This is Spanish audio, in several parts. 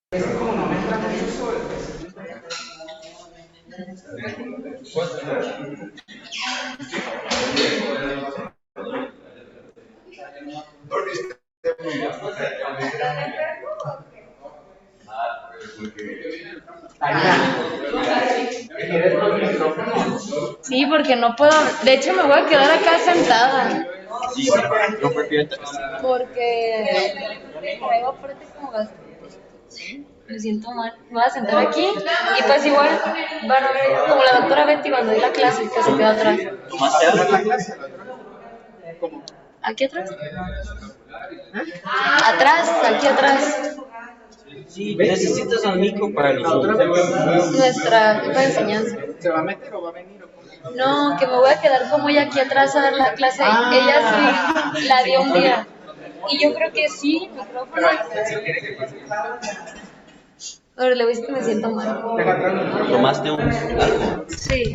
Sí, porque no puedo. De hecho, me voy a quedar acá sentada. Sí, no prefiero. Porque traigo aparte como gastritis. Me siento mal. Me voy a sentar aquí y pues igual van a ver como la doctora Betty cuando di la clase que se quedó atrás. ¿Tomaste algo? ¿Aquí atrás? Atrás, aquí atrás. Sí, necesitas al micro para el Zoom. Nuestra jefa de enseñanza. ¿Se va a meter o va a venir? No, que me voy a quedar como ella aquí atrás a dar la clase. Ella sí la dio un día. Y yo creo que sí, micrófono. Pero le voy a decir que me siento mal. ¿Tomaste algo? Sí.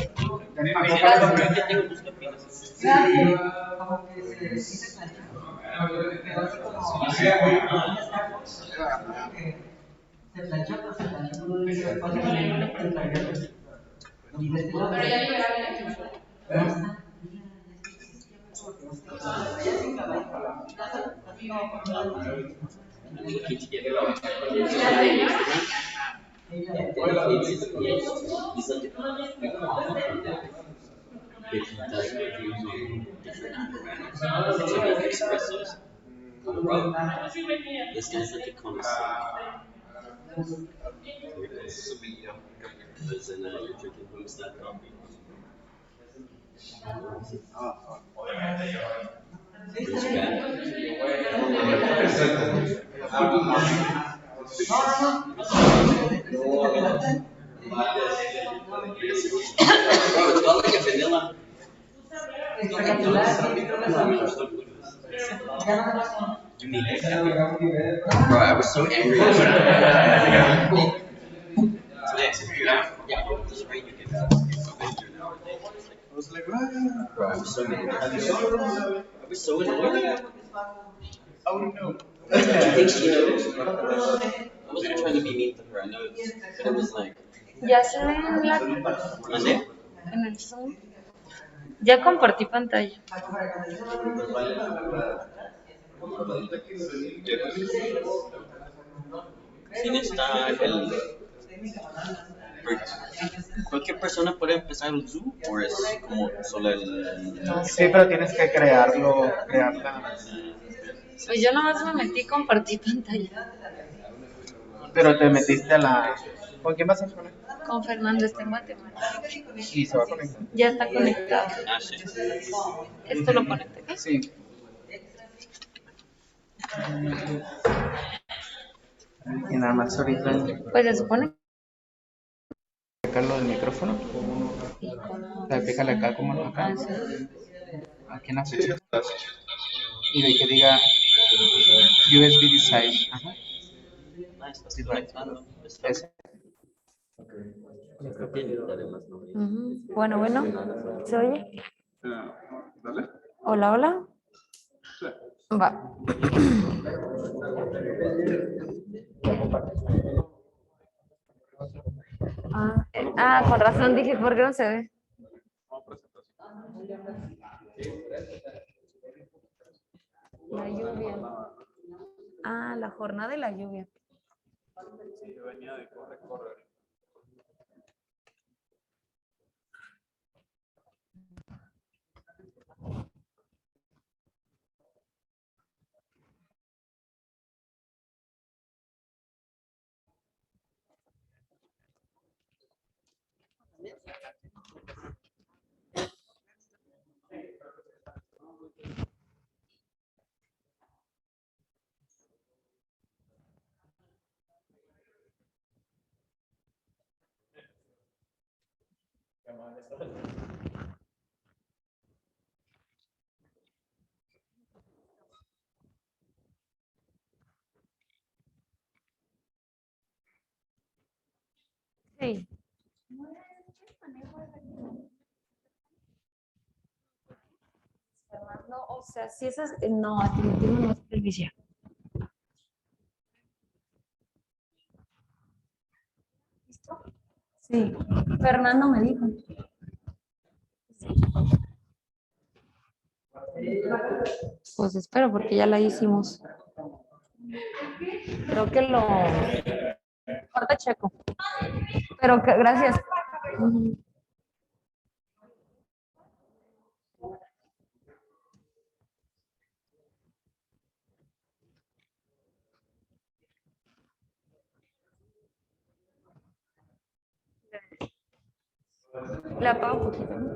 This guy's like a connoisseur. Listen, you're drinking homestyle coffee. It's got like a vanilla. You need it. Bro, I was so angry. Yeah, just right you can. I was like, ah. Bro, I was so mad. I was so annoyed. Oh no. I think she knows. I wasn't trying to be mean to her, I know, but it was like. Ya se ve en la ¿Mandé? en el Zoom. Ya compartí pantalla. ¿Quién está el. ¿Cualquier persona puede empezar el Zoom o es como solo el. Sí, pero tienes que crearla. Pues yo nomás me metí y compartí pantalla. Pero te metiste a la. ¿Con quién vas a poner? Con Fernando, está en matemáticas. Y se va a conectar. Ya está conectado. Ah, sí. Esto lo conecté. Sí. Y nada más ahorita Pues se supone. acá lo del micrófono. Fíjale acá como no acá. Aquí en la sección. Y de que diga USB design. Ajá. Sí, ese. Bueno, ¿se oye? ¿Dale? Hola, hola. Va. Con razón dije, ¿por qué no se ve? La lluvia. La jornada de la lluvia. Sí, venía de corre. Sí. Fernando, o sea, si esas, no, aquí no tengo más servicio. Sí, Fernando me dijo. Pues espero porque ya la hicimos. Creo que lo... Ahorita checo. Pero que, gracias. Ujú. Le apago un poquito, ¿no?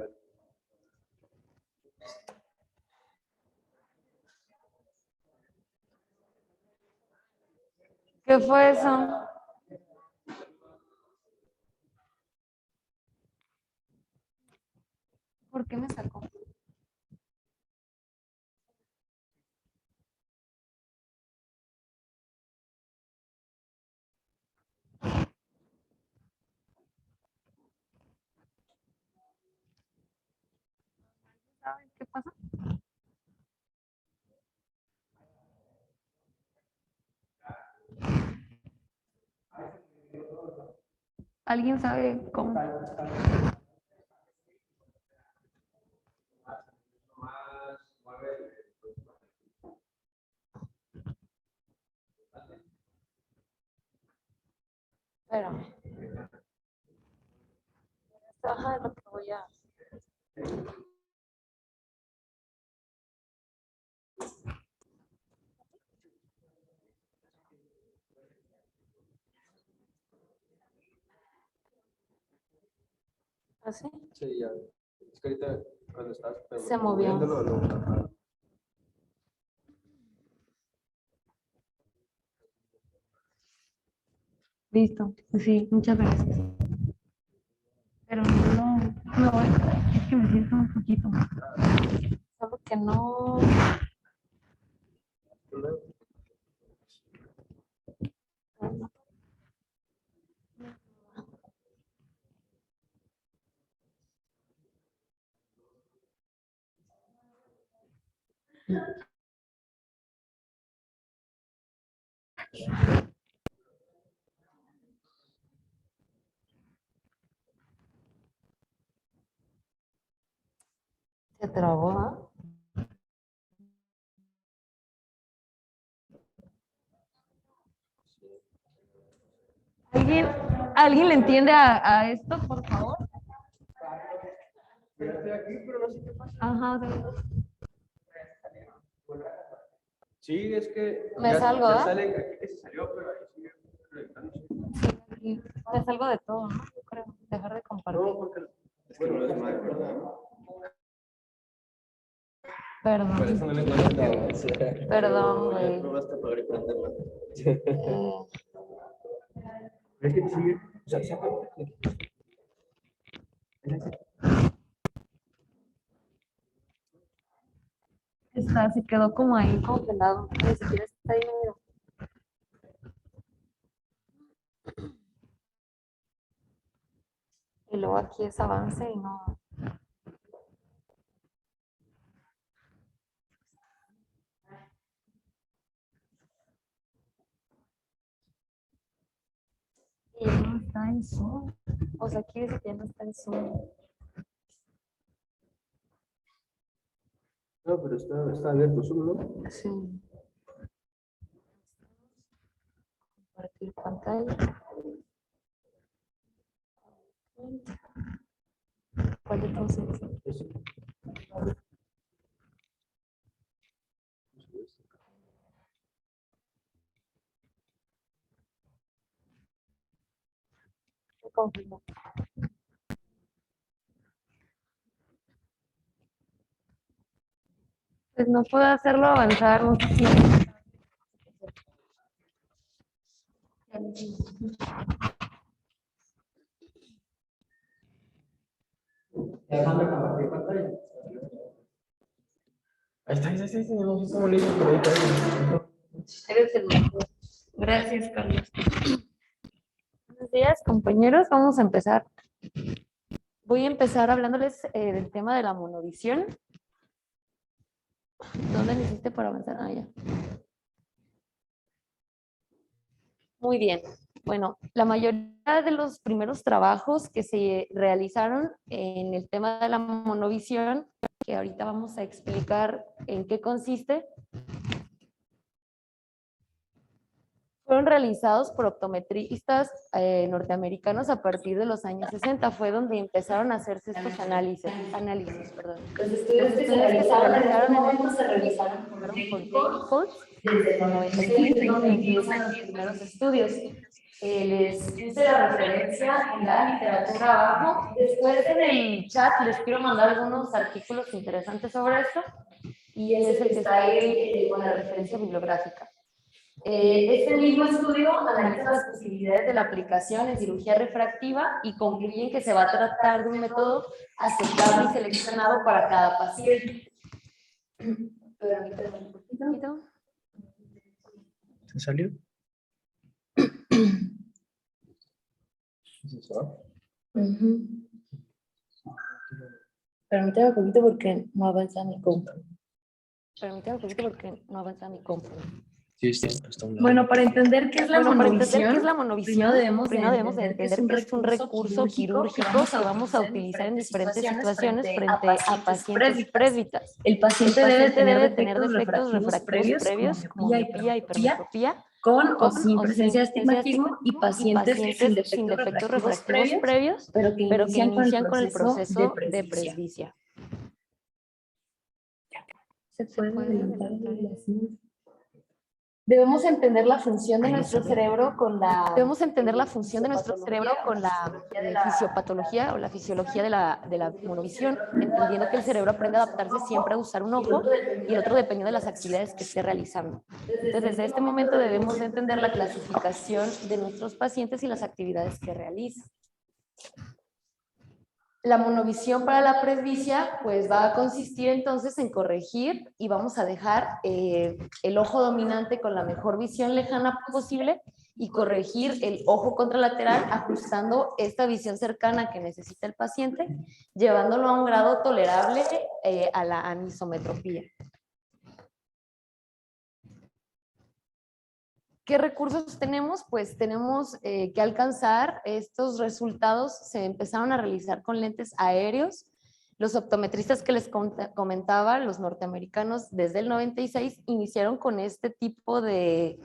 ¿Qué fue eso? ¿Por qué me sacó? ¿Sabes qué pasa? ¿Alguien sabe cómo? Espérame. Ajá, lo que voy a... ¿Así? Sí, ya. Es que ahorita cuando estás Se movió. moviéndolo, lo... Listo. Pues sí, muchas gracias. Pero no, no, es que me siento un poquito mal. Solo que no... Se trabó, ¿ah? ¿Alguien le entiende a esto, por favor? Ajá, Sí, es que me ya, salgo, ya ¿ah? sale aquí que se salió, pero ahí sigue proyectándose. Sí, me salgo de todo, ¿no? Yo creo, dejar de compartir. No, porque bueno, es más, ¿verdad? Por eso Perdón, no le conectaba. perdón, Ya güey. probaste apagar y prenderla. Eh, Es que sigue, o sea, saca. está, se quedó como ahí congelado. Ni siquiera está ahí, mira. Y luego aquí es avance y no. Y ya no está en Zoom. O sea, aquí dice que ya no está en Zoom. No, pero está abierto Zoom, ¿no? Sí. Compartir pantalla. ¿Cuál de todos es? Ese. Se confirmó. Pues no puedo hacerlo avanzar, no sé si. Déjame compartir pantalla. Ahí está, no sé cómo le hice, pero ahí está. Eres el mejor. Gracias, Carlos. Buenos días, compañeros. Vamos a empezar. Voy a empezar hablándoles del tema de la monovisión. ¿Dónde le hiciste para avanzar? Ah, ya. Muy bien. Bueno, la mayoría de los primeros trabajos que se realizaron en el tema de la monovisión, que ahorita vamos a explicar en qué consiste, fueron realizados por optometristas norteamericanos a partir de los años 60. Fue donde empezaron a hacerse estos análisis. Los estudios que se realizaron en este momento se realizaron por David Holtz desde el 96, donde empiezan los primeros estudios. Les puse la referencia en la literatura abajo. Después en el chat les quiero mandar algunos artículos interesantes sobre esto, y es el que está ahí con la referencia bibliográfica. Este mismo estudio analiza las posibilidades de la aplicación en cirugía refractiva y concluyen que se va a tratar de un método aceptable y seleccionado para cada paciente. Permítanme un poquito. ¿Se salió? ¿Es eso? Permítame un poquito porque no avanza mi compu. Sí, está a un lado. Bueno, para entender qué es la monovisión, primero debemos de entender que es un recurso quirúrgico que vamos a utilizar en diferentes situaciones frente a pacientes presbitas. El paciente debe tener defectos defectos refractivos previos como miopía, hipermetropía, con o con sin presencia de astigmatismo y pacientes sin defectos refractivos previos, pero que inician con el proceso de presbicia. ¿Se puede adelantar la siguiente? Debemos entender la función de nuestro cerebro con la fisiopatología o la fisiología de la monovisión, entendiendo que el cerebro aprende a adaptarse siempre a usar un ojo y el otro dependiendo de las actividades que esté realizando. Entonces, desde este momento debemos de entender la clasificación de nuestros pacientes y las actividades que realizan. La monovisión para la presbicia pues va a consistir entonces en corregir y vamos a dejar el ojo dominante con la mejor visión lejana posible y corregir el ojo contralateral ajustando esta visión cercana que necesita el paciente, llevándolo a un grado tolerable a la anisometropía. ¿Qué recursos tenemos? Pues tenemos que alcanzar estos resultados. Se empezaron a realizar con lentes aéreos. Los optometristas que les comentaba, los norteamericanos, desde el 96 iniciaron con este tipo de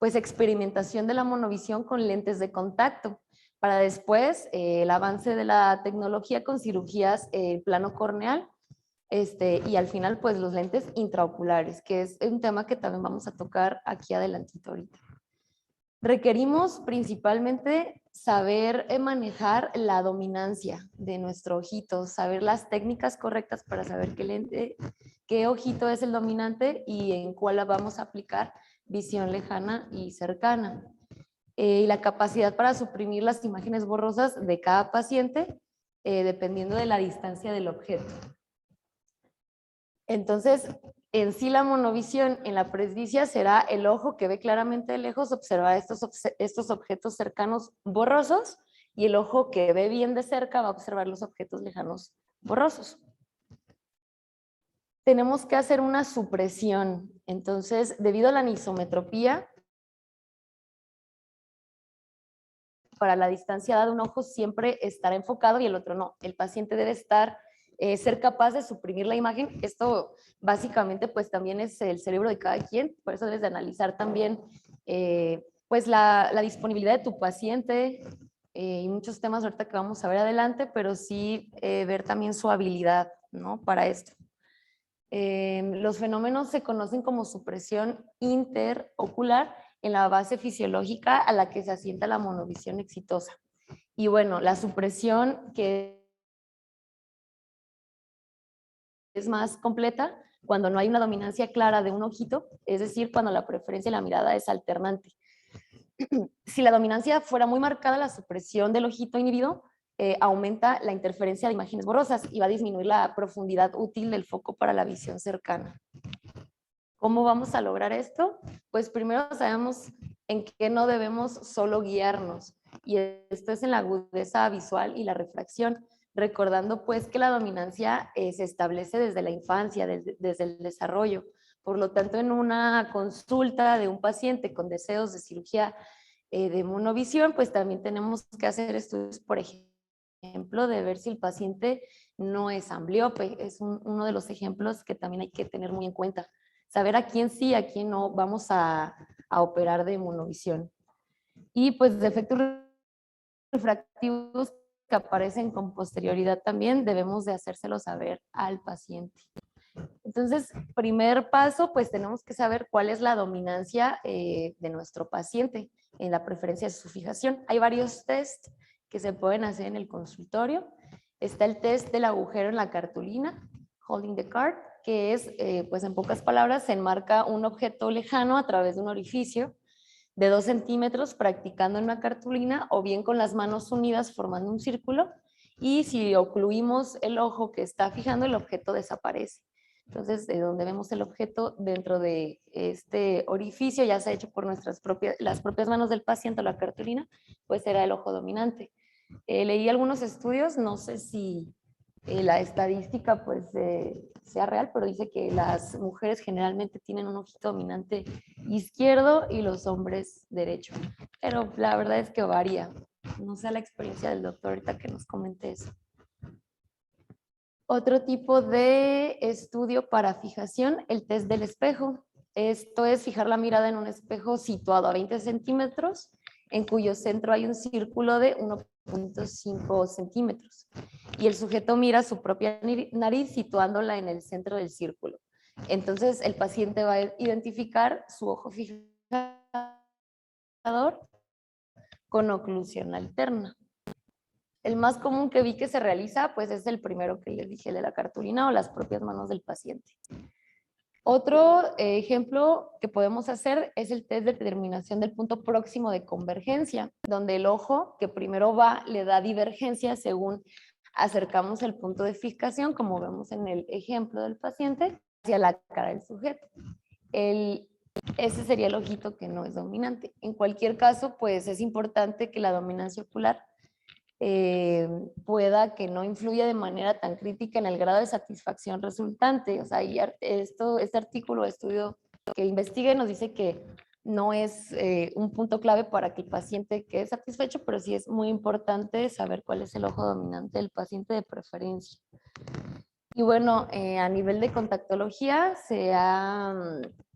experimentación de la monovisión con lentes de contacto. Para después el avance de la tecnología con cirugías plano corneal y al final pues los lentes intraoculares, que es un tema que también vamos a tocar aquí adelantito ahorita. Requerimos principalmente saber manejar la dominancia de nuestro ojito, saber las técnicas correctas para saber qué ojito es el dominante y en cuál vamos a aplicar visión lejana y cercana. Y la capacidad para suprimir las imágenes borrosas de cada paciente, dependiendo de la distancia del objeto. Entonces, en sí la monovisión en la presbicia será el ojo que ve claramente de lejos, observar estos objetos cercanos borrosos, y el ojo que ve bien de cerca va a observar los objetos lejanos borrosos. Tenemos que hacer una supresión. Entonces, debido a la anisometropía, para la distancia de un ojo siempre estará enfocado y el otro no. El paciente debe ser capaz de suprimir la imagen. Esto básicamente pues también es el cerebro de cada quien, por eso debes de analizar también pues la disponibilidad de tu paciente y muchos temas ahorita que vamos a ver adelante, pero sí ver también su habilidad, ¿no? Para esto. Los fenómenos se conocen como supresión interocular en la base fisiológica a la que se asienta la monovisión exitosa. Y bueno, la supresión que es más completa cuando no hay una dominancia clara de un ojito, es decir, cuando la preferencia de la mirada es alternante. Si la dominancia fuera muy marcada, la supresión del ojito inhibido aumenta la interferencia de imágenes borrosas y va a disminuir la profundidad útil del foco para la visión cercana. ¿Cómo vamos a lograr esto? Pues primero sabemos en qué no debemos solo guiarnos, y esto es en la agudeza visual y la refracción, recordando pues que la dominancia se establece desde la infancia, desde el desarrollo. Por lo tanto, en una consulta de un paciente con deseos de cirugía de monovisión, pues también tenemos que hacer estudios, por ejemplo, de ver si el paciente no es ambliope. Es uno de los ejemplos que también hay que tener muy en cuenta. Saber a quién sí, a quién no vamos a operar de monovisión. Y pues defectos refractivos que aparecen con posterioridad también debemos de hacérselo saber al paciente. Entonces, primer paso, pues tenemos que saber cuál es la dominancia de nuestro paciente en la preferencia de su fijación. Hay varios test que se pueden hacer en el consultorio. Está el test del agujero en la cartulina, holding the card, que es, pues en pocas palabras, se enmarca un objeto lejano a través de un orificio de 2 centímetros practicando en una cartulina o bien con las manos unidas formando un círculo, y si ocluimos el ojo que está fijando, el objeto desaparece. Entonces, de donde vemos el objeto dentro de este orificio, ya sea hecho por las propias manos del paciente o la cartulina, pues será el ojo dominante. Leí algunos estudios, no sé si la estadística pues sea real, pero dice que las mujeres generalmente tienen un ojito dominante izquierdo y los hombres derecho. Pero la verdad es que varía. No sé la experiencia del doctor ahorita que nos comente eso. Otro tipo de estudio para fijación, el test del espejo. Esto es fijar la mirada en un espejo situado a 20 centímetros, en cuyo centro hay un círculo de 1.5 centímetros. Y el sujeto mira su propia nariz situándola en el centro del círculo. Entonces el paciente va a identificar su ojo fijador con oclusión alterna. El más común que vi que se realiza, pues es el primero que les dije, el de la cartulina o las propias manos del paciente. Otro ejemplo que podemos hacer es el test de determinación del punto próximo de convergencia, donde el ojo que primero va le da divergencia según acercamos el punto de fijación, como vemos en el ejemplo del paciente, hacia la cara del sujeto. Ese sería el ojito que no es dominante. En cualquier caso, pues es importante que la dominancia ocular pueda que no influya de manera tan crítica en el grado de satisfacción resultante. O sea, este artículo de estudio que investiga nos dice que no es un punto clave para que el paciente quede satisfecho, pero sí es muy importante saber cuál es el ojo dominante del paciente de preferencia. Y bueno, a nivel de contactología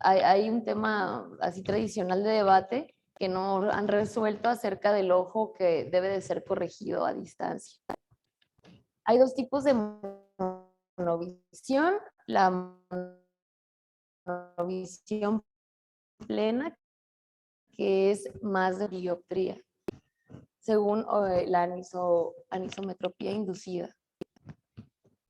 hay un tema así tradicional de debate que no han resuelto acerca del ojo que debe de ser corregido a distancia. Hay dos tipos de monovisión, la monovisión plena, que es más de dioptría, según la anisometropía inducida.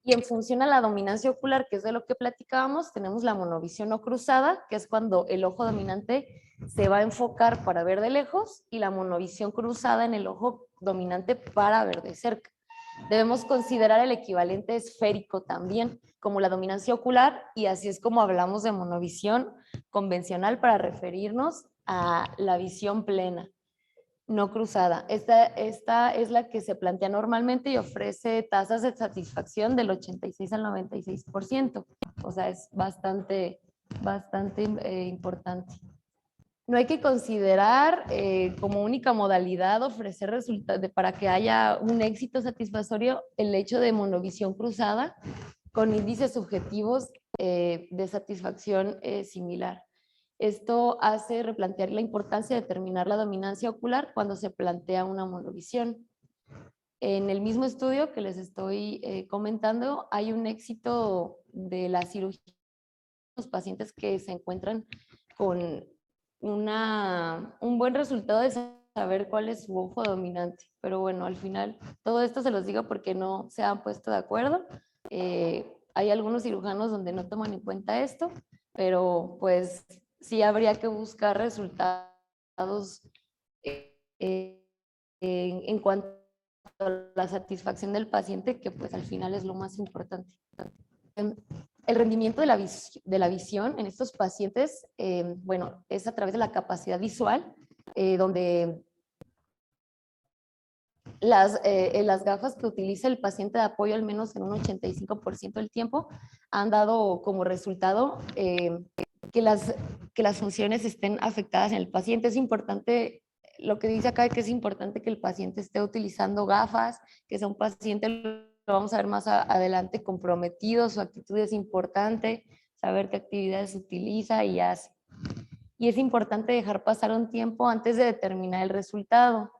Y en función a la dominancia ocular, que es de lo que platicábamos, tenemos la monovisión no cruzada, que es cuando el ojo dominante se va a enfocar para ver de lejos, y la monovisión cruzada en el ojo dominante para ver de cerca. Debemos considerar el equivalente esférico también, como la dominancia ocular, y así es como hablamos de monovisión convencional para referirnos a la visión plena, no cruzada. Esta es la que se plantea normalmente y ofrece tasas de satisfacción del 86 al 96%. O sea, es bastante importante. No hay que considerar como única modalidad ofrecer resultados para que haya un éxito satisfactorio el hecho de monovisión cruzada con índices subjetivos de satisfacción similar. Esto hace replantear la importancia de determinar la dominancia ocular cuando se plantea una monovisión. En el mismo estudio que les estoy comentando, hay un éxito de la cirugía de los pacientes que se encuentran con un buen resultado de saber cuál es su ojo dominante. Pero bueno, al final, todo esto se los digo porque no se han puesto de acuerdo. Hay algunos cirujanos donde no toman en cuenta esto, pero pues sí habría que buscar resultados en cuanto a la satisfacción del paciente, que pues al final es lo más importante. El rendimiento de la visión en estos pacientes, bueno, es a través de la capacidad visual, donde las gafas que utiliza el paciente de apoyo al menos en un 85% del tiempo han dado como resultado que las funciones estén afectadas en el paciente. Es importante lo que dice acá es que es importante que el paciente esté utilizando gafas, que sea un paciente, lo vamos a ver más adelante, comprometido, su actitud es importante, saber qué actividades utiliza y hace. Y es importante dejar pasar un tiempo antes de determinar el resultado.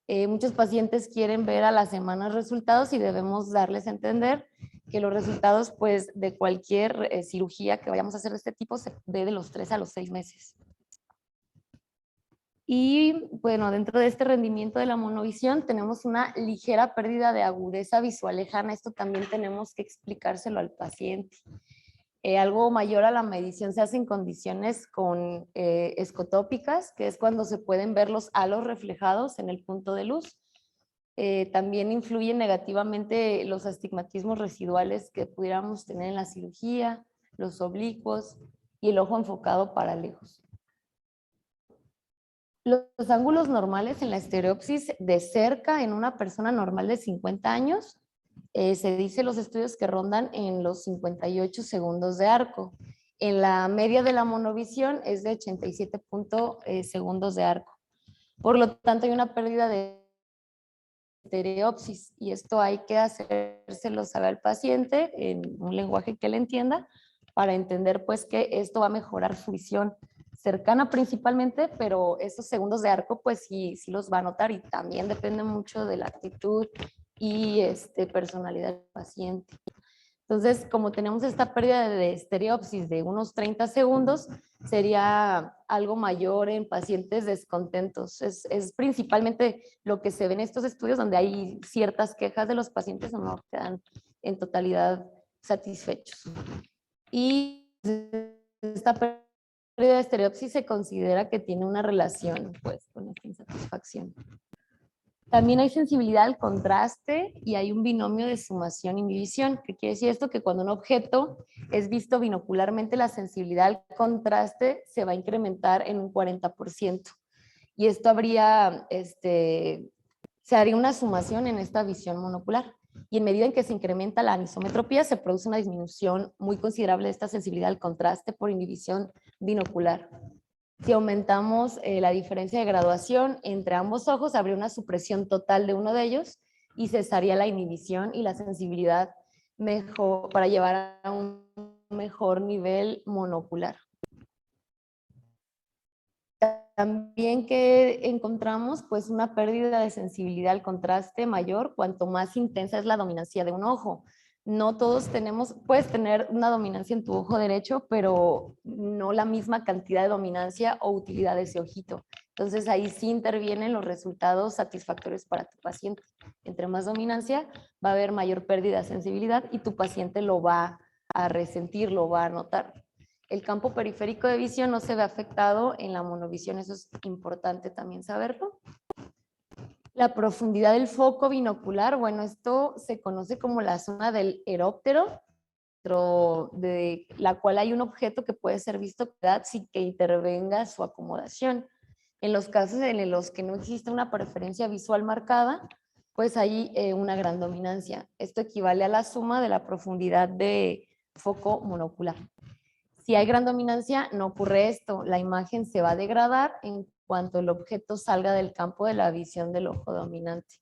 Muchos pacientes quieren ver a las semanas resultados y debemos darles a entender que los resultados pues, de cualquier cirugía que vayamos a hacer de este tipo se ve de los 3 a los 6 meses. Y bueno, dentro de este rendimiento de la monovisión tenemos una ligera pérdida de agudeza visual lejana. Esto también tenemos que explicárselo al paciente. Algo mayor a la medición se hace en condiciones con escotópicas, que es cuando se pueden ver los halos reflejados en el punto de luz. También influyen negativamente los astigmatismos residuales que pudiéramos tener en la cirugía, los oblicuos y el ojo enfocado para lejos. Los ángulos normales en la estereopsis de cerca en una persona normal de 50 años, se dice los estudios que rondan en los 58 segundos de arco. En la media de la monovisión es de 87 segundos de arco. Por lo tanto, hay una pérdida de estereopsis y esto hay que hacérselo saber al paciente en un lenguaje que él entienda para entender pues que esto va a mejorar su visión cercana principalmente, pero esos segundos de arco pues sí los va a notar y también depende mucho de la actitud y personalidad del paciente. Entonces, como tenemos esta pérdida de estereopsis de unos 30 segundos, sería algo mayor en pacientes descontentos. Es principalmente lo que se ve en estos estudios donde hay ciertas quejas de los pacientes o no quedan en totalidad satisfechos. Y esta pérdida de estereopsis se considera que tiene una relación pues, con esta insatisfacción. También hay sensibilidad al contraste y hay un binomio de sumación y inhibición. ¿Qué quiere decir esto? Que cuando un objeto es visto binocularmente, la sensibilidad al contraste se va a incrementar en un 40%. Y esto se haría una sumación en esta visión monocular. Y en medida en que se incrementa la anisometropía, se produce una disminución muy considerable de esta sensibilidad al contraste por inhibición binocular. Si aumentamos la diferencia de graduación entre ambos ojos, habría una supresión total de uno de ellos y cesaría la inhibición y la sensibilidad mejor, para llevar a un mejor nivel monocular. También que encontramos pues una pérdida de sensibilidad al contraste mayor cuanto más intensa es la dominancia de un ojo. No todos puedes tener una dominancia en tu ojo derecho, pero no la misma cantidad de dominancia o utilidad de ese ojito. Entonces ahí sí intervienen los resultados satisfactorios para tu paciente. Entre más dominancia va a haber mayor pérdida de sensibilidad y tu paciente lo va a resentir, lo va a notar. El campo periférico de visión no se ve afectado en la monovisión, eso es importante también saberlo. La profundidad del foco binocular, bueno, esto se conoce como la zona del eróptero, dentro de la cual hay un objeto que puede ser visto sin que intervenga su acomodación. En los casos en los que no existe una preferencia visual marcada, pues hay una gran dominancia. Esto equivale a la suma de la profundidad de foco monocular. Si hay gran dominancia, no ocurre esto. La imagen se va a degradar en cuanto el objeto salga del campo de la visión del ojo dominante.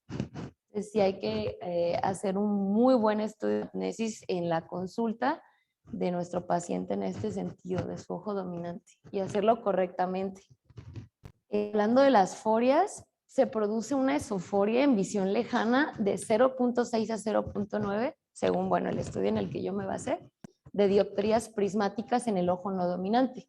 Entonces, sí hay que hacer un muy buen estudio de apnesis en la consulta de nuestro paciente en este sentido, de su ojo dominante, y hacerlo correctamente. Hablando de las forias, se produce una esoforia en visión lejana de 0.6 a 0.9, según el estudio en el que yo me basé, de dioptrías prismáticas en el ojo no dominante,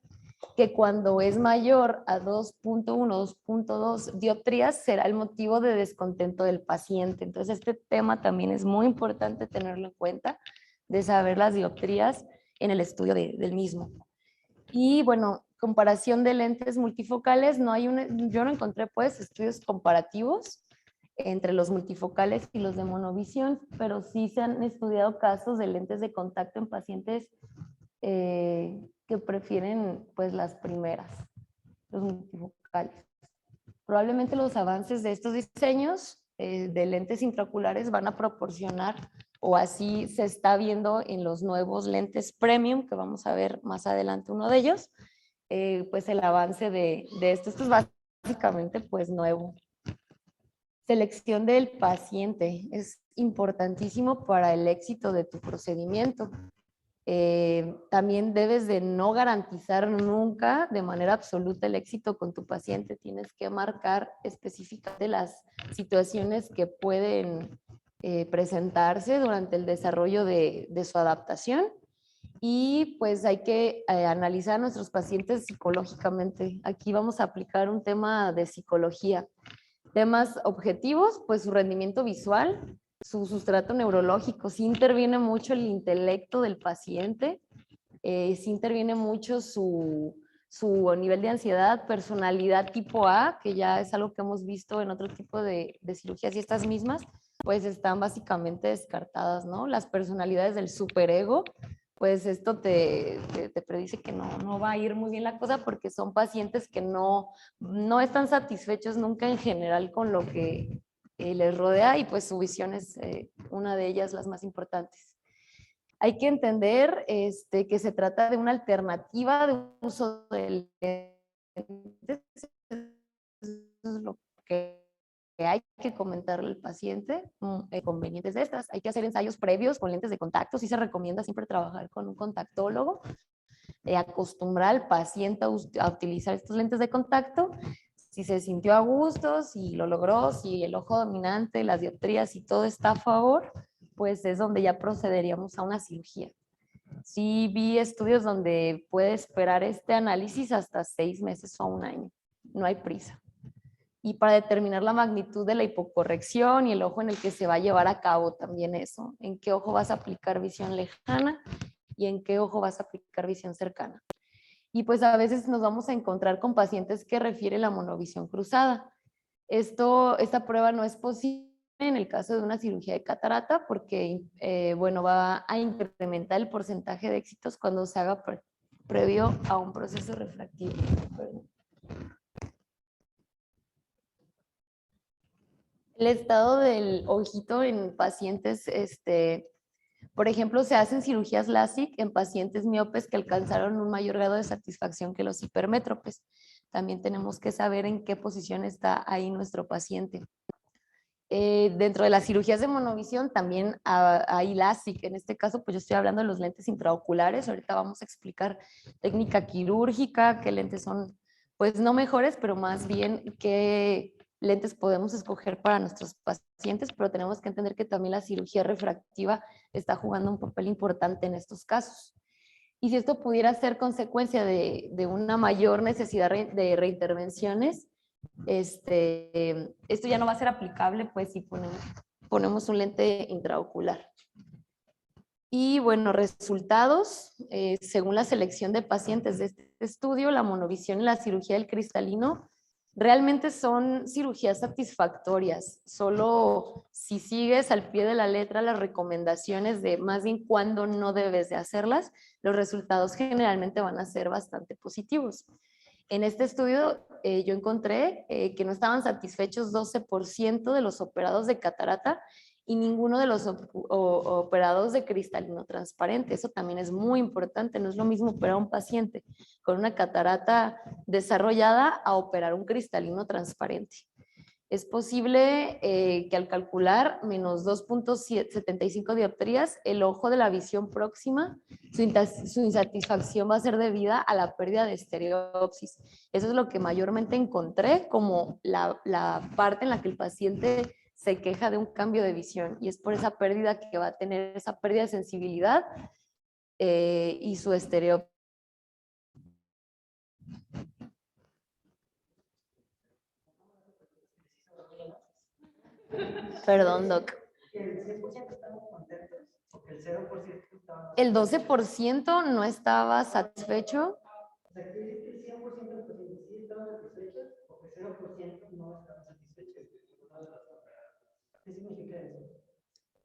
que cuando es mayor a 2.1, 2.2 dioptrías será el motivo de descontento del paciente. Entonces este tema también es muy importante tenerlo en cuenta, de saber las dioptrías en el estudio del mismo. Y bueno, comparación de lentes multifocales, yo no encontré pues estudios comparativos entre los multifocales y los de monovisión, pero sí se han estudiado casos de lentes de contacto en pacientes que prefieren pues las primeras, los multifocales. Probablemente los avances de estos diseños de lentes intraoculares van a proporcionar, o así se está viendo en los nuevos lentes premium, que vamos a ver más adelante uno de ellos, pues el avance de esto. Esto es básicamente pues nuevo. Selección del paciente es importantísimo para el éxito de tu procedimiento. También debes de no garantizar nunca de manera absoluta el éxito con tu paciente. Tienes que marcar específicamente las situaciones que pueden presentarse durante el desarrollo de su adaptación. Y pues hay que analizar a nuestros pacientes psicológicamente. Aquí vamos a aplicar un tema de psicología. Temas objetivos, pues su rendimiento visual, su sustrato neurológico. Sí interviene mucho el intelecto del paciente, sí interviene mucho su nivel de ansiedad, personalidad tipo A, que ya es algo que hemos visto en otro tipo de cirugías, y estas mismas pues están básicamente descartadas, ¿no? Las personalidades del superego, pues esto te predice que no va a ir muy bien la cosa, porque son pacientes que no están satisfechos nunca en general con lo que les rodea, y pues su visión es una de ellas, las más importantes. Hay que entender que se trata de una alternativa de uso del lente. Eso es lo que hay que comentarle al paciente. Convenientes de estas. Hay que hacer ensayos previos con lentes de contacto. Sí se recomienda siempre trabajar con un contactólogo. Acostumbrar al paciente a utilizar estos lentes de contacto. Si se sintió a gusto, si lo logró, si el ojo dominante, las dioptrías y todo está a favor, pues es donde ya procederíamos a una cirugía. Sí vi estudios donde puede esperar este análisis hasta 6 meses o 1 año. No hay prisa. Y para determinar la magnitud de la hipocorrección y el ojo en el que se va a llevar a cabo también eso. En qué ojo vas a aplicar visión lejana y en qué ojo vas a aplicar visión cercana. Y pues a veces nos vamos a encontrar con pacientes que refieren la monovisión cruzada. Esta prueba no es posible en el caso de una cirugía de catarata porque, bueno, va a incrementar el porcentaje de éxitos cuando se haga previo a un proceso refractivo. El estado del ojito en pacientes, por ejemplo, se hacen cirugías LASIK en pacientes miopes que alcanzaron un mayor grado de satisfacción que los hipermétropes. También tenemos que saber en qué posición está ahí nuestro paciente. Dentro de las cirugías de monovisión también hay LASIK. En este caso, pues yo estoy hablando de los lentes intraoculares. Ahorita vamos a explicar técnica quirúrgica, qué lentes son, pues no mejores, pero más bien qué lentes podemos escoger para nuestros pacientes, pero tenemos que entender que también la cirugía refractiva está jugando un papel importante en estos casos. Y si esto pudiera ser consecuencia de una mayor necesidad de reintervenciones, esto ya no va a ser aplicable, pues si ponemos un lente intraocular. Y bueno, resultados, según la selección de pacientes de este estudio, la monovisión y la cirugía del cristalino realmente son cirugías satisfactorias. Solo si sigues al pie de la letra las recomendaciones de más bien cuándo no debes de hacerlas, los resultados generalmente van a ser bastante positivos. En este estudio yo encontré que no estaban satisfechos 12% de los operados de catarata y ninguno de los operados de cristalino transparente. Eso también es muy importante. No es lo mismo operar a un paciente con una catarata desarrollada a operar un cristalino transparente. Es posible que al calcular menos 2.75 dioptrías, el ojo de la visión próxima, su insatisfacción va a ser debida a la pérdida de estereopsis. Eso es lo que mayormente encontré como la parte en la que el paciente se queja de un cambio de visión, y es por esa pérdida que va a tener, esa pérdida de sensibilidad y su estereopsis. Perdón, Doc. El 12% no estaba satisfecho. O sea, quiere decir que el 100% de los pacientes sí estaban satisfechos o que 0% no estaban satisfechos. ¿Qué significa eso?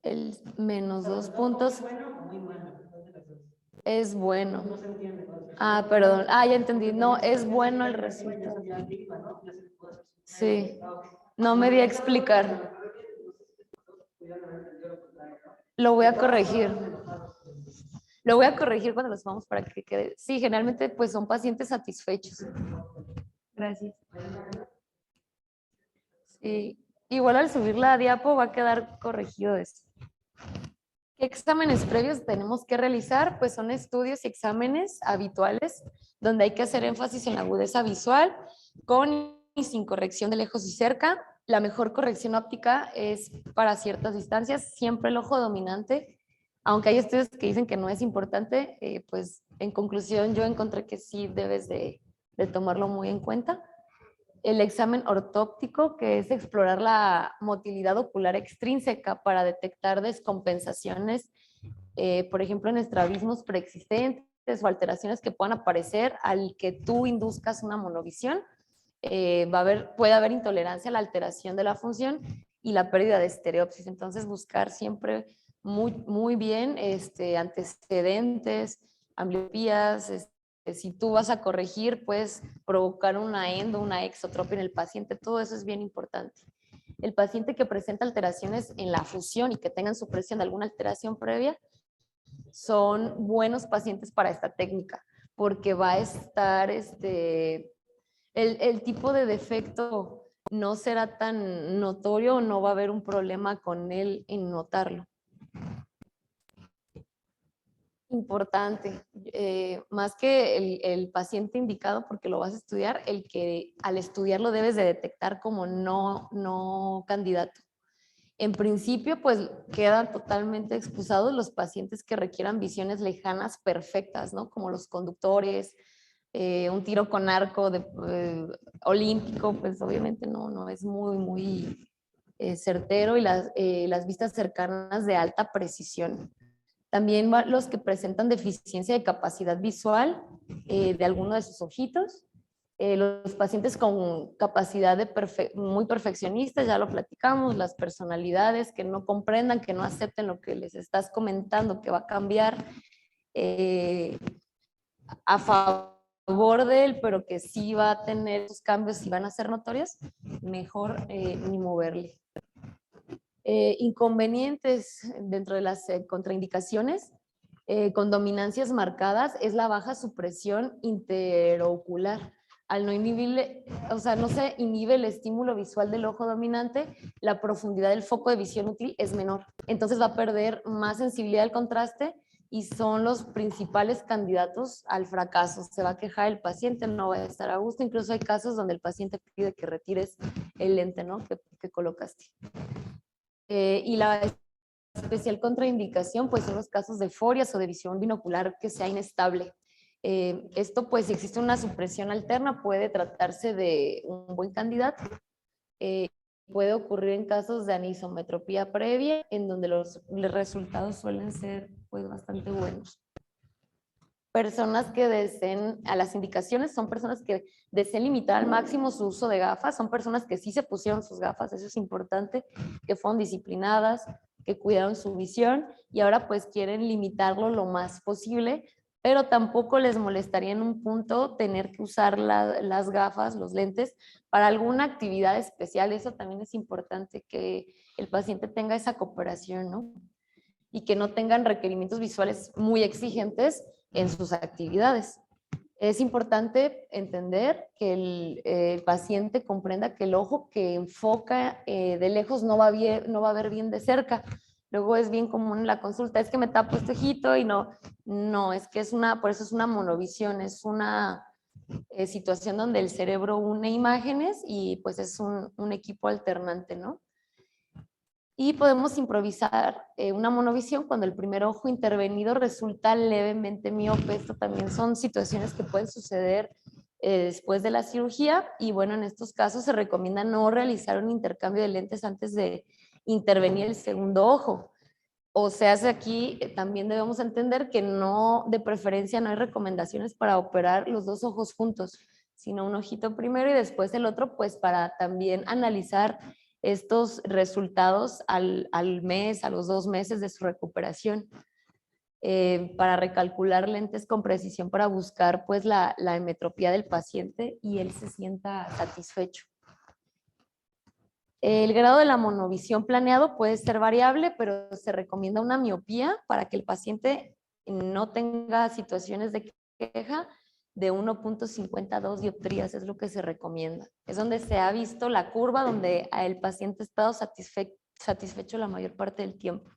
El menos 2 puntos. ¿Es bueno o muy malo? Es bueno. No se entiende. Ah, perdón. Ah, ya entendí. No, es bueno el resultado. Sí. No me di a explicar. Lo voy a corregir. Lo voy a corregir cuando los vamos para que quede. Sí, generalmente pues son pacientes satisfechos. Gracias. Sí, igual al subir la diapo va a quedar corregido esto. ¿Qué exámenes previos tenemos que realizar? Pues son estudios y exámenes habituales donde hay que hacer énfasis en la agudeza visual con y sin corrección de lejos y cerca. La mejor corrección óptica es para ciertas distancias, siempre el ojo dominante, aunque hay estudios que dicen que no es importante, pues en conclusión yo encontré que sí debes de tomarlo muy en cuenta. El examen ortóptico, que es explorar la motilidad ocular extrínseca para detectar descompensaciones, por ejemplo, en estrabismos preexistentes o alteraciones que puedan aparecer al que tú induzcas una monovisión. Puede haber intolerancia a la alteración de la función y la pérdida de estereopsis. Entonces, buscar siempre muy bien antecedentes, ambliopías. Si tú vas a corregir, puedes provocar una una exotropia en el paciente. Todo eso es bien importante. El paciente que presenta alteraciones en la fusión y que tengan supresión de alguna alteración previa son buenos pacientes para esta técnica, porque va a estar el tipo de defecto no será tan notorio, no va a haber un problema con él en notarlo. Importante, más que el paciente indicado porque lo vas a estudiar, el que al estudiarlo debes de detectar como no candidato. En principio, pues quedan totalmente excusados los pacientes que requieran visiones lejanas perfectas, ¿no? Como los conductores, un tiro con arco olímpico, pues obviamente no es muy certero, y las vistas cercanas de alta precisión. También los que presentan deficiencia de capacidad visual de alguno de sus ojitos. Los pacientes con capacidad muy perfeccionistas, ya lo platicamos, las personalidades que no comprendan, que no acepten lo que les estás comentando, que va a cambiar a favor de él, pero que sí va a tener esos cambios y van a ser notorios, mejor ni moverle. Inconvenientes dentro de las contraindicaciones con dominancias marcadas es la baja supresión interocular. Al no inhibir, o sea, no se inhibe el estímulo visual del ojo dominante, la profundidad del foco de visión útil es menor. Entonces va a perder más sensibilidad al contraste y son los principales candidatos al fracaso. Se va a quejar el paciente, no va a estar a gusto. Incluso hay casos donde el paciente pide que retires el lente, ¿no? que colocaste. Y la especial contraindicación pues son los casos de forias o de visión binocular que sea inestable. Esto pues si existe una supresión alterna puede tratarse de un buen candidato. Puede ocurrir en casos de anisometropía previa en donde los resultados suelen ser pues bastante buenos. Personas que deseen, a las indicaciones son personas que deseen limitar al máximo su uso de gafas, son personas que sí se pusieron sus gafas, eso es importante, que fueron disciplinadas, que cuidaron su visión y ahora pues quieren limitarlo lo más posible, pero tampoco les molestaría en un punto tener que usar las gafas, los lentes, para alguna actividad especial. Eso también es importante, que el paciente tenga esa cooperación, ¿no? Y que no tengan requerimientos visuales muy exigentes en sus actividades. Es importante entender que el paciente comprenda que el ojo que enfoca de lejos no va a ver bien de cerca. Luego es bien común en la consulta, es que me tapo este ojito y no, es que por eso es una monovisión, es una situación donde el cerebro une imágenes y pues es un equipo alternante, ¿no? Y podemos improvisar una monovisión cuando el primer ojo intervenido resulta levemente miope. Esto también son situaciones que pueden suceder después de la cirugía y bueno, en estos casos se recomienda no realizar un intercambio de lentes antes de intervenir el segundo ojo. O sea, aquí también debemos entender que no, de preferencia no hay recomendaciones para operar los dos ojos juntos, sino un ojito primero y después el otro, pues para también analizar estos resultados al mes, a los 2 meses de su recuperación, para recalcular lentes con precisión para buscar pues la emetropía del paciente y él se sienta satisfecho. El grado de la monovisión planeado puede ser variable, pero se recomienda una miopía para que el paciente no tenga situaciones de queja de 1.52 dioptrías es lo que se recomienda. Es donde se ha visto la curva donde el paciente ha estado satisfecho la mayor parte del tiempo.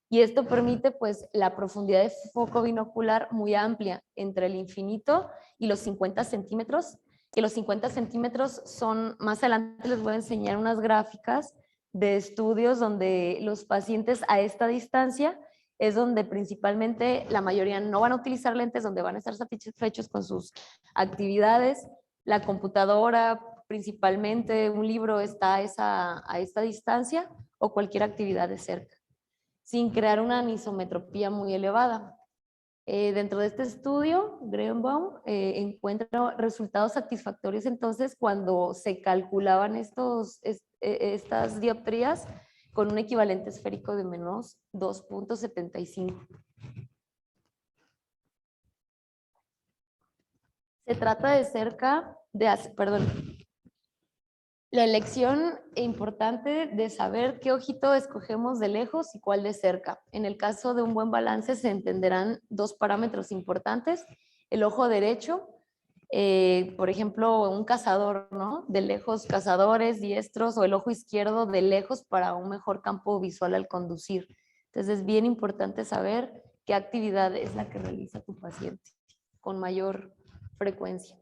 Y esto permite pues la profundidad de foco binocular muy amplia entre el infinito y los 50 centímetros, que los 50 centímetros son, más adelante les voy a enseñar unas gráficas de estudios donde los pacientes a esta distancia es donde principalmente la mayoría no van a utilizar lentes, donde van a estar satisfechos con sus actividades. La computadora, principalmente un libro está a esta distancia o cualquier actividad de cerca, sin crear una anisometropía muy elevada. Dentro de este estudio, Greenbaum encuentra resultados satisfactorios entonces cuando se calculaban estas dioptrías con un equivalente esférico de menos 2.75. Se trata de cerca de, perdón, la elección importante de saber qué ojito escogemos de lejos y cuál de cerca. En el caso de un buen balance se entenderán dos parámetros importantes. El ojo derecho, por ejemplo, un cazador, ¿no? De lejos, cazadores diestros, o el ojo izquierdo de lejos para un mejor campo visual al conducir. Entonces es bien importante saber qué actividad es la que realiza tu paciente con mayor frecuencia.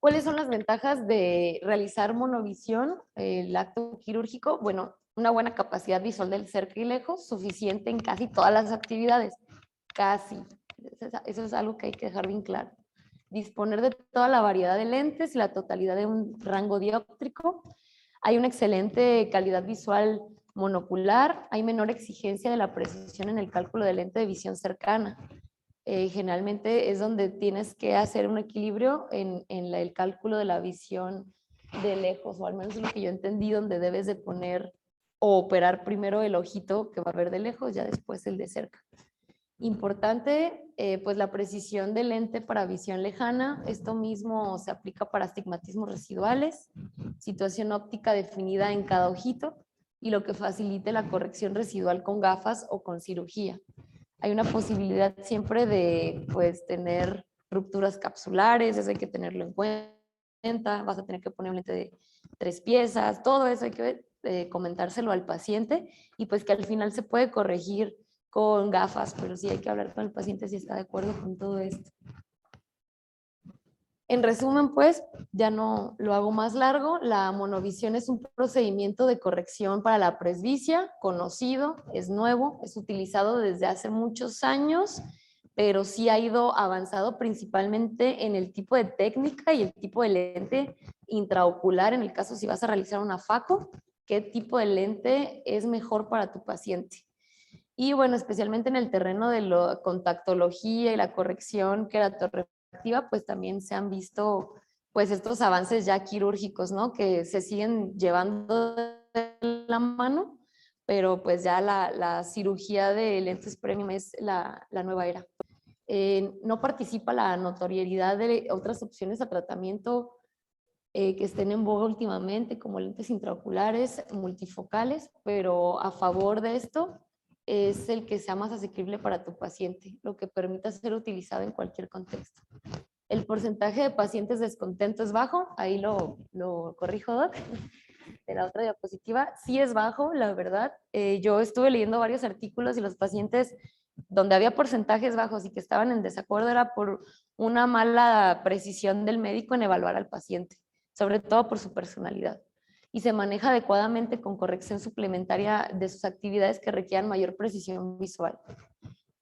¿Cuáles son las ventajas de realizar monovisión, el acto quirúrgico? Bueno, una buena capacidad visual del cerca y lejos, suficiente en casi todas las actividades. Casi. Eso es algo que hay que dejar bien claro. Disponer de toda la variedad de lentes y la totalidad de un rango dióptrico. Hay una excelente calidad visual monocular. Hay menor exigencia de la precisión en el cálculo de lente de visión cercana. Generalmente es donde tienes que hacer un equilibrio en el cálculo de la visión de lejos, o al menos es lo que yo entendí, donde debes de poner o operar primero el ojito que va a ver de lejos, ya después el de cerca. Importante, pues la precisión del lente para visión lejana. Esto mismo se aplica para astigmatismos residuales, situación óptica definida en cada ojito y lo que facilite la corrección residual con gafas o con cirugía. Hay una posibilidad siempre de pues tener rupturas capsulares, eso hay que tenerlo en cuenta, vas a tener que poner un lente de 3 piezas, todo eso hay que comentárselo al paciente y pues que al final se puede corregir con gafas, pero sí hay que hablar con el paciente si está de acuerdo con todo esto. En resumen, pues, ya no lo hago más largo, la monovisión es un procedimiento de corrección para la presbicia, conocido, es nuevo, es utilizado desde hace muchos años, pero sí ha ido avanzado principalmente en el tipo de técnica y el tipo de lente intraocular, en el caso si vas a realizar una FACO, qué tipo de lente es mejor para tu paciente. Y bueno, especialmente en el terreno de la contactología y la corrección queratorrefractiva, pues también se han visto pues estos avances ya quirúrgicos, ¿no? Que se siguen llevando de la mano, pero pues ya la cirugía de lentes premium es la nueva era. No participa la notoriedad de otras opciones a tratamiento que estén en boga últimamente, como lentes intraoculares, multifocales, pero a favor de esto es el que sea más asequible para tu paciente, lo que permita ser utilizado en cualquier contexto. El porcentaje de pacientes descontentos es bajo, ahí lo corrijo, Doc, de la otra diapositiva, sí es bajo, la verdad. Yo estuve leyendo varios artículos y los pacientes donde había porcentajes bajos y que estaban en desacuerdo era por una mala precisión del médico en evaluar al paciente, sobre todo por su personalidad. Y se maneja adecuadamente con corrección suplementaria de sus actividades que requieran mayor precisión visual.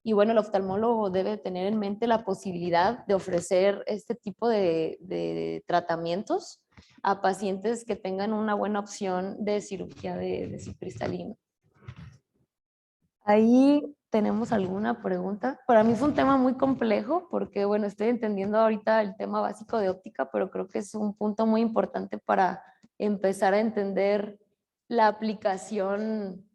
Y bueno, el oftalmólogo debe tener en mente la posibilidad de ofrecer este tipo de tratamientos a pacientes que tengan una buena opción de cirugía de subcristalino. Ahí tenemos alguna pregunta. Para mí es un tema muy complejo porque, bueno, estoy entendiendo ahorita el tema básico de óptica, pero creo que es un punto muy importante para empezar a entender la aplicación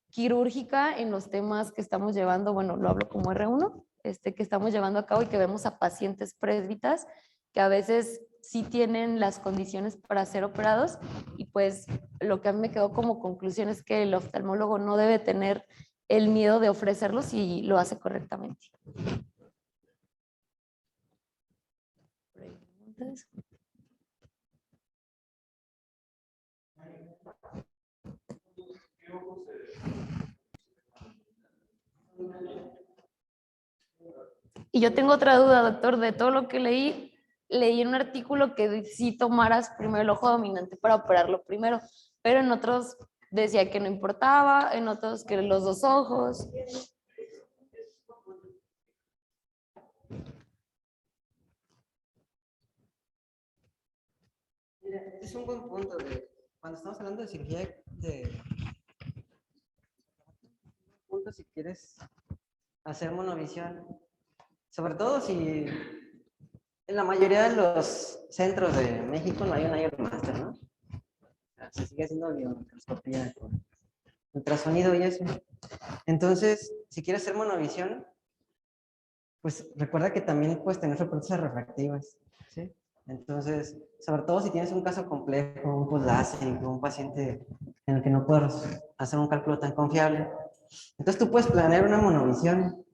quirúrgica en los temas que estamos llevando, bueno, lo hablo como R1, que estamos llevando a cabo y que vemos a pacientes presbitas que a veces sí tienen las condiciones para ser operados y pues lo que a mí me quedó como conclusión es que el oftalmólogo no debe tener el miedo de ofrecerlo si lo hace correctamente. Preguntas. Y yo tengo otra duda, doctor, de todo lo que leí en un artículo que sí tomaras primero el ojo dominante para operarlo primero, pero en otros decía que no importaba, en otros que los dos ojos. Mira, es un buen punto cuando estamos hablando de cirugía punto si quieres hacer monovisión, sobre todo si en la mayoría de los centros de México no hay un IR Master, ¿no? Se sigue haciendo biomicroscopía con ultrasonido y eso. Entonces, si quieres hacer monovisión, pues recuerda que también puedes tener soportes refractivas, ¿sí? Entonces, sobre todo si tienes un caso complejo, un postlásico, un paciente en el que no puedes hacer un cálculo tan confiable, entonces tú puedes planear una monovisión,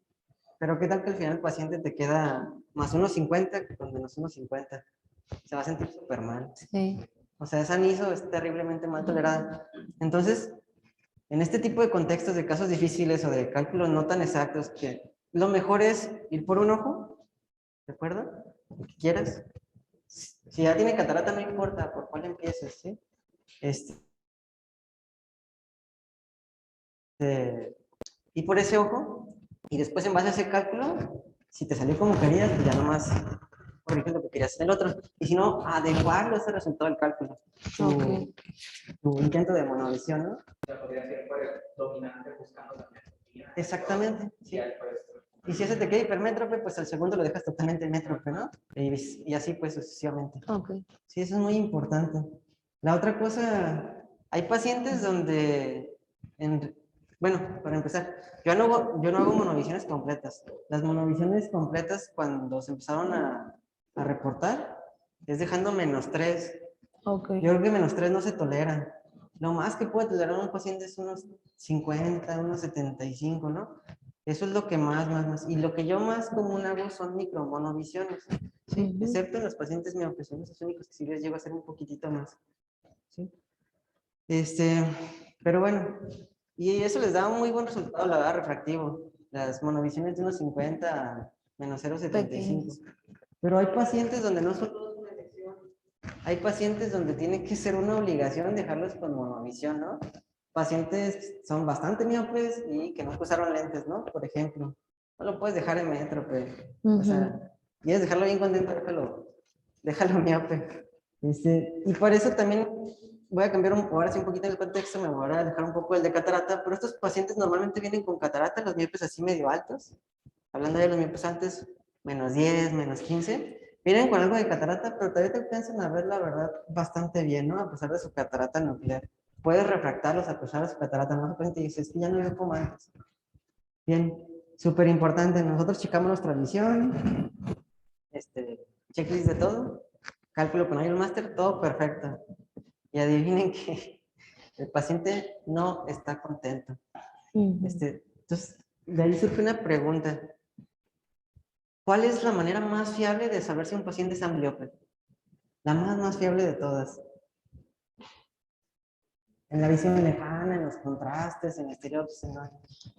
pero ¿qué tal que al final el paciente te queda más 1.50 con menos 1.50? Se va a sentir súper mal. Sí. O sea, esa aniso es terriblemente mal tolerada. Entonces, en este tipo de contextos de casos difíciles o de cálculos no tan exactos, que lo mejor es ir por un ojo, ¿de acuerdo? Lo que quieras. Si ya tiene catarata, no importa por cuál empieces, ¿sí? Y por ese ojo, y después en base a ese cálculo, si te salió como querías, pues ya nomás corriges lo que querías en el otro. Y si no, adecuarlo a ese resultado del cálculo. Tu intento de monovisión, ¿no? O sea, podría ser por el dominante buscando la metropía. Exactamente, sí. Y si ese te queda hipermétrope, pues al segundo lo dejas totalmente métrope, ¿no? Y así pues sucesivamente. Okay. Sí, eso es muy importante. La otra cosa, hay pacientes donde, bueno, para empezar, yo no hago monovisiones completas. Las monovisiones completas, cuando se empezaron a reportar, es dejando -3. Okay. Yo creo que -3 no se tolera. Lo más que puede tolerar un paciente es unos 50, unos 75, ¿no? Eso es lo que más. Y lo que yo más común hago son micromonovisiones, ¿sí? Excepto en los pacientes miopes, son los únicos que sí les llego a hacer un poquitito más, ¿sí? Pero bueno, y eso les da un muy buen resultado, la verdad, refractivo. Las monovisiones de unos 50 a -0.75. Pero hay pacientes donde no son todos una elección. Hay pacientes donde tiene que ser una obligación dejarlos con monovisión, ¿no? Pacientes que son bastante miopes y que no usaron lentes, ¿no? Por ejemplo, no lo puedes dejar en métrope. O sea, quieres dejarlo bien contento, déjalo miope. Y por eso también voy a cambiar ahora sí un poquito el contexto, me voy a dejar un poco el de catarata, pero estos pacientes normalmente vienen con catarata, los miopes así medio altos, hablando de los miopes antes, -10, -15, vienen con algo de catarata, pero todavía te alcanzan a ver la verdad bastante bien, ¿no? A pesar de su catarata nuclear. Puedes refractarlos a pesar de su catarata, ¿no? De repente dices, que ya no veo como antes. Bien, súper importante, nosotros checamos nuestra visión, checklist de todo, cálculo con IEL Master, todo perfecto. Y adivinen que el paciente no está contento. Entonces, de ahí surge una pregunta. ¿Cuál es la manera más fiable de saber si un paciente es ambliope? La más fiable de todas. En la visión lejana, en los contrastes, en estereotipos.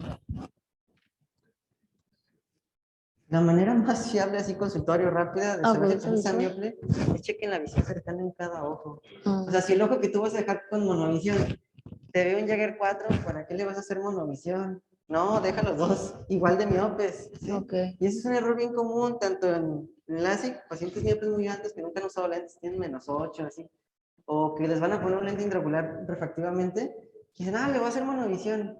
La manera más fiable, así consultorio rápida, de saber si el paciente es ambliope, es chequen la visión cercana en cada ojo. O sea, si el ojo que tú vas a dejar con monovisión te ve un Jäger 4, ¿para qué le vas a hacer monovisión? No, deja los dos igual de miopes, ¿sí? Okay. Y ese es un error bien común, tanto en LASIK, pacientes miopes muy altos que nunca han usado lentes, tienen -8, así, o que les van a poner un lente intraocular refractivamente, y dicen, le voy a hacer monovisión.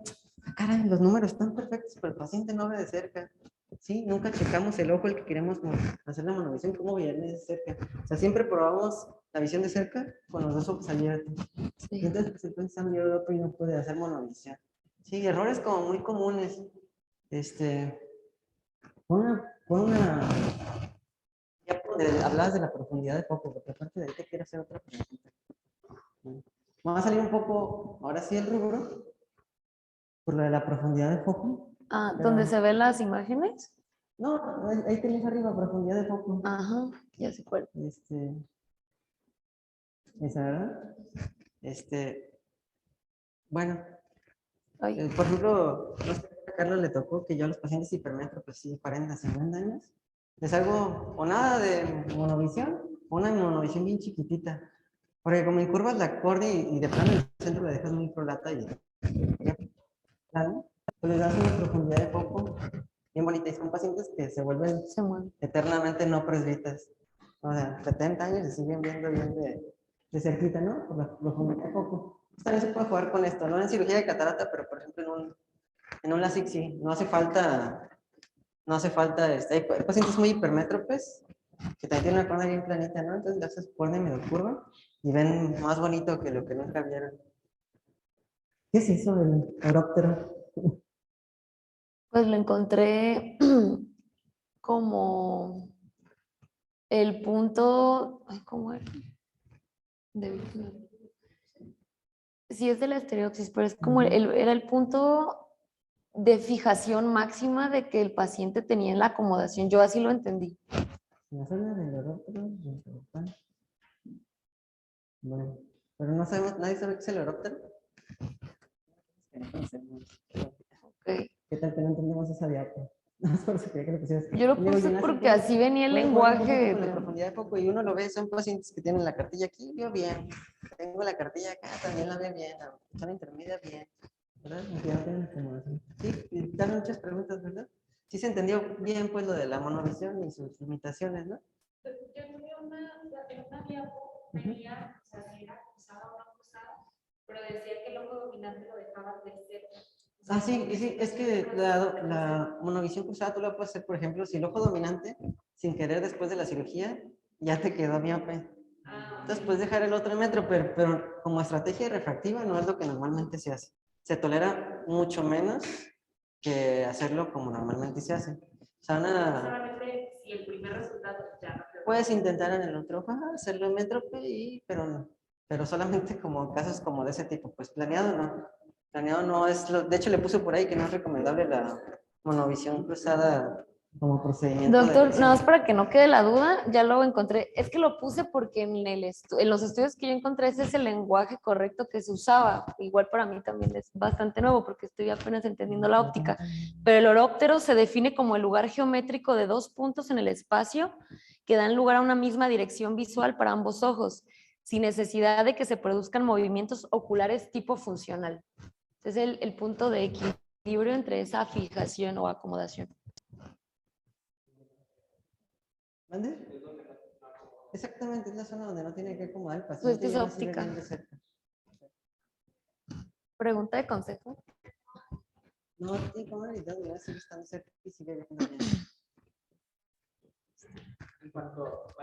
Caray, los números están perfectos, pero el paciente no ve de cerca. Sí, nunca checamos el ojo el que queremos hacer la monovisión, cómo viene de cerca. O sea, siempre probamos la visión de cerca con los dos ojos abiertos. Sí. Y entonces, pues, el paciente está ambliópe y no puede hacer monovisión. Sí, errores como muy comunes. Ya hablabas de la profundidad de foco, porque aparte de ahí te quiero hacer otra pregunta. Vamos a salir un poco, ahora sí, el rubro, por lo de la profundidad de foco. ¿Dónde se ven las imágenes? No, ahí tenéis arriba, profundidad de foco. Ajá, ya sé cuál. Esa, ¿verdad? Bueno, Ay, por ejemplo, no sé, a Carlos le tocó que yo a los pacientes hipermétropes, sí, 40, 50 años, les hago o nada de monovisión, o una monovisión bien chiquitita. Porque como encurvas la córnea y de plano en el centro le dejas muy prolata y plano, pues les das una profundidad de foco bien bonita. Y son pacientes que se vuelven se mueve. eternamente no presbitas. O sea, 70 años y siguen viendo bien de cerquita, ¿no? Por la profundidad de foco. Pues también se puede jugar con esto, no en cirugía de catarata, pero por ejemplo en un LASIK sí, no hace falta, hay pacientes muy hipermétropes que también tienen una córnea bien planita, ¿no? Entonces le haces córnea medio curva y ven más bonito que lo que nunca vieron. ¿Qué es eso del Európtero? Pues lo encontré como el punto, ay, ¿cómo era? Sí, es de la estereoxis, pero es como era el punto de fijación máxima de que el paciente tenía en la acomodación. Yo así lo entendí. La zona del Európtero. Bueno, pero no sabemos, nadie sabe qué es el Európtero. Okay. ¿Qué tal que no entendemos esa diapo? No, por eso quería que lo pusieras. Yo lo puse porque así venía el lenguaje. Con la profundidad de foco y uno lo ve, son pacientes que tienen la cartilla aquí, veo bien. Tengo la cartilla acá, también la veo bien. La zona intermedia, bien. ¿Verdad? Sí, y dan muchas preguntas, ¿verdad? Sí se entendió bien, pues, lo de la monovisión y sus limitaciones, ¿no? Yo tuve una diapo, venía, o sea, si era cruzada o no cruzada, pero decía que el ojo dominante lo dejaba de cerca. Ah, sí, es que la monovisión cruzada tú la puedes hacer, por ejemplo, si el ojo dominante, sin querer después de la cirugía, ya te quedó miope. Entonces puedes dejar el otro metro, pero como estrategia refractiva no es lo que normalmente se hace. Se tolera mucho menos que hacerlo como normalmente se hace. O sea, solamente si el primer resultado ya no quedó. puedes intentar en el otro ojo hacerlo en métrope, pero solamente como casos como de ese tipo. Pues planeado no. Planeado no es, de hecho le puse por ahí que no es recomendable la monovisión cruzada como procedimiento. Doctor, nada más para que no quede la duda, ya lo encontré. Es que lo puse porque en los estudios que yo encontré ese es el lenguaje correcto que se usaba. Igual para mí también es bastante nuevo porque estoy apenas entendiendo la óptica. Pero el oróptero se define como el lugar geométrico de dos puntos en el espacio que dan lugar a una misma dirección visual para ambos ojos, sin necesidad de que se produzcan movimientos oculares tipo funcional. Es el punto de equilibrio entre esa fijación o acomodación. ¿Mande? Exactamente, es la zona donde no tiene que acomodar el Pues paciente. es Y aún así ve óptica. bien de cerca. Pregunta de consejo. No, tiene comodidad, mira, sigue estando cerca y sigue viendo bien. En cuanto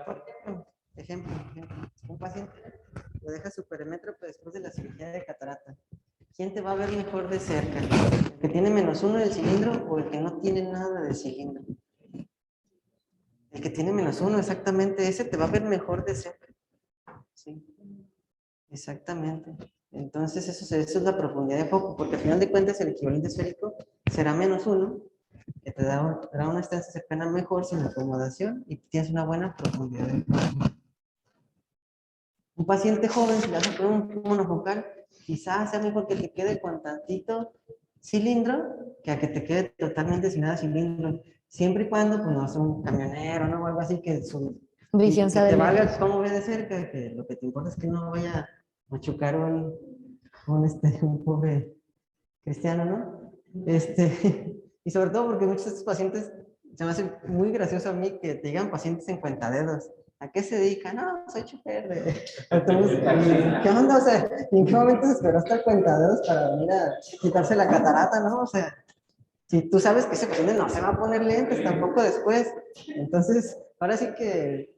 Ejemplo, un paciente lo deja su perímetro después de la cirugía de catarata. ¿Quién te va a ver mejor de cerca? ¿El que tiene -1 del cilindro o el que no tiene nada de cilindro? El que tiene -1, exactamente, ese te va a ver mejor de cerca. Sí, exactamente. Entonces, eso es la profundidad de foco, porque al final de cuentas el equivalente esférico será -1, que te dará una estancia cercana mejor sin acomodación y tienes una buena profundidad de foco. Un paciente joven, si le vas a poner un monofocal, quizás sea mejor que te quede con tantito cilindro que a que te quede totalmente sin nada cilindro. Siempre y cuando, pues, no sea un camionero, ¿no? O algo así que su Visión que sea te de valga lejos. cómo ve de cerca, que lo que te importa es que no vaya a machucar un pobre cristiano, ¿no? Y sobre todo porque muchos de estos pacientes, se me hace muy gracioso a mí que te digan pacientes en cuentadedos. ¿A qué se dedican? No, soy chofer de autobús. ¿Qué onda? O sea, ¿en qué momento se esperó hasta el cuentadedos para venir a quitarse la catarata, no? O sea, si tú sabes que ese paciente no se va a poner lentes tampoco después. Entonces, ahora sí que